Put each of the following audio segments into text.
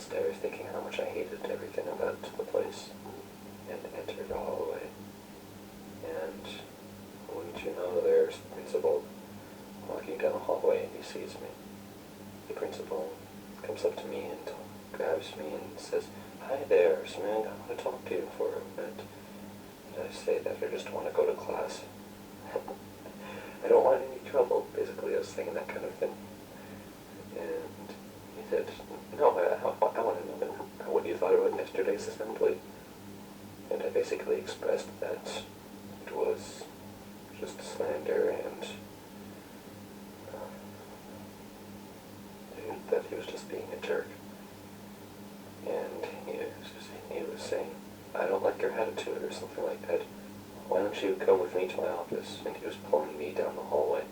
stairs thinking how much I hated everything about the place, and entered the hallway. And wouldn't you know, there's the principal walking down the hallway, and he sees me. The principal comes up to me and grabs me and says, "Hi there, Smeg, I want to talk to you for a minute." And I say that I just want to go to class. I don't want any trouble, basically. I was saying that kind of thing. And he said, "No, I want to know what you thought about yesterday's assembly." And I basically expressed that it was just slander and that he was just being a jerk. And he was saying, "I don't like your attitude," or something like that. "Why don't you go with me to my office?" And he was pulling me down the hallway,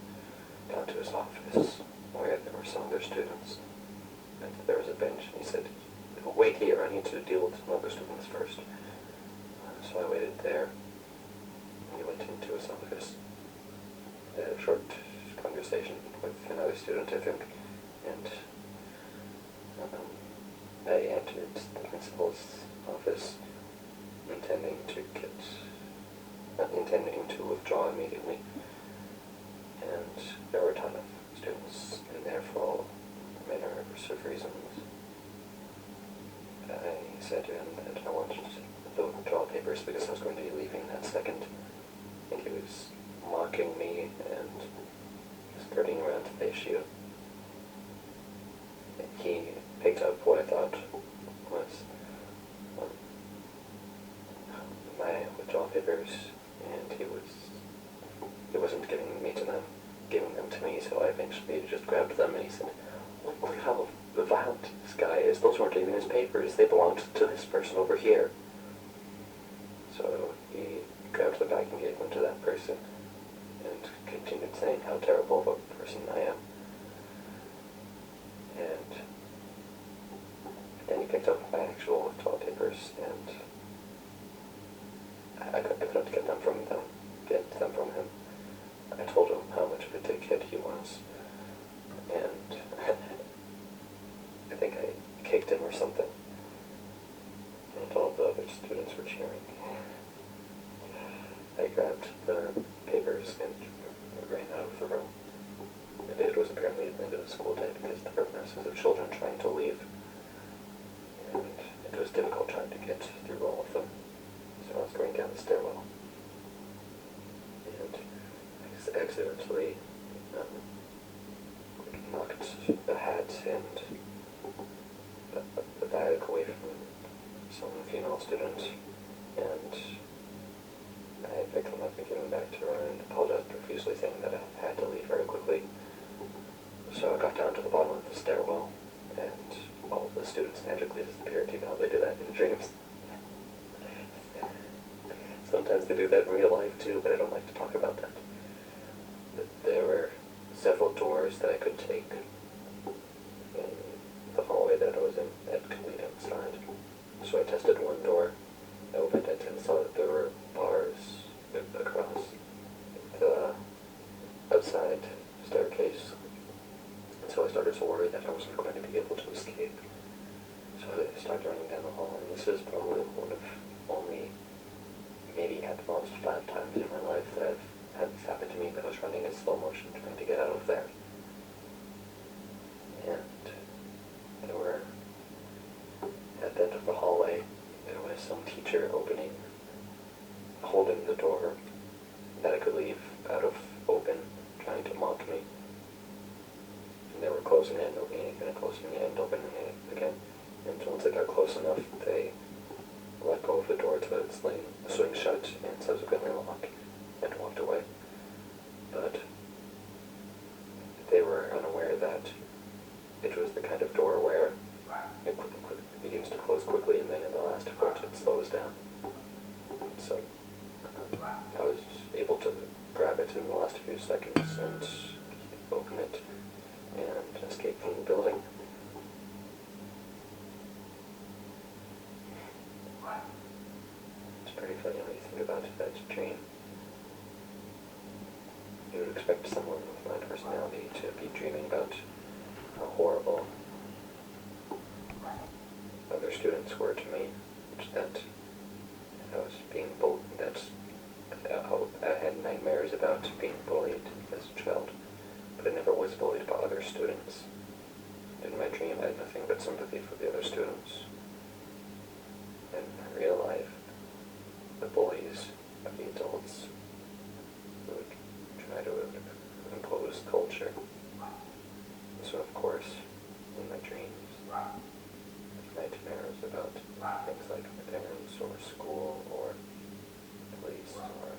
down to his office, where there were some other students. And there was a bench, and he said, "Wait here, I need to deal with some other students first." So I waited there, and he went into his office. They had a short conversation with another student, I think, and I entered the principal's office intending to withdraw immediately. And there were a ton of students in there for all manner of reasons. I said to him that I wanted the withdrawal papers because I was going to be leaving that second. And he was mocking me and skirting around the issue. He picked up what I thought was my withdrawal papers, and he wasn't giving them to me, so I eventually just grabbed them, and he said, "Look how violent this guy is. Those weren't even his papers. They belonged to this person over here." So he grabbed them back and gave them to that person, and continued saying how terrible of a person I am. And then he picked up my actual withdrawal papers, and I couldn't get them from him. I told him how much of a dickhead he was, and I think I kicked him or something, and all the other students were cheering. I grabbed the papers and ran out of the room. It was apparently the end of the school day because there were masses of children trying to leave, and it was difficult trying to get through all of them. So I was going down the stairwell, and I accidentally knocked a hat and a bag away from some female student, and I picked them up and gave them back to her and apologized profusely, saying that I had to leave very quickly. So I got down to the bottom of the stairwell, and all of the students magically disappeared. You know how they do that in dreams. Sometimes they do that in real life too, but I don't like to talk about that. But there were several doors that I could take in the hallway that I was in that could lead outside. So I tested one door, I opened it, and saw that there were bars across the outside staircase. So I started to worry that I wasn't going to be able to escape. So I started running down the hall, and this is probably one of only, maybe at most 5 times in my life that I've had this happen to me, that I was running in slow motion trying to get out of there. And there were, at the end of the hallway, there was some teacher holding the door that I could leave out of open, trying to mock me. And they were closing it and opening it, and closing it and opening it again. And once it got close enough, they let go of the door to swing shut and subsequently lock, and walked away. But they were unaware that it was the kind of door where it begins to close quickly, and then in the last foot it slows down. So I was able to grab it in the last few seconds and open it and escape from the building. It's pretty funny when you think about it, that dream. You would expect someone with my personality to be dreaming about a horrible students were to me, that I was being bullied, I had nightmares about being bullied as a child, but I never was bullied by other students. In my dream, I had nothing but sympathy for the other students. In real life, the bullies are the adults who would try to impose culture. So of course, in my dreams, nightmares about things like my parents or school or police or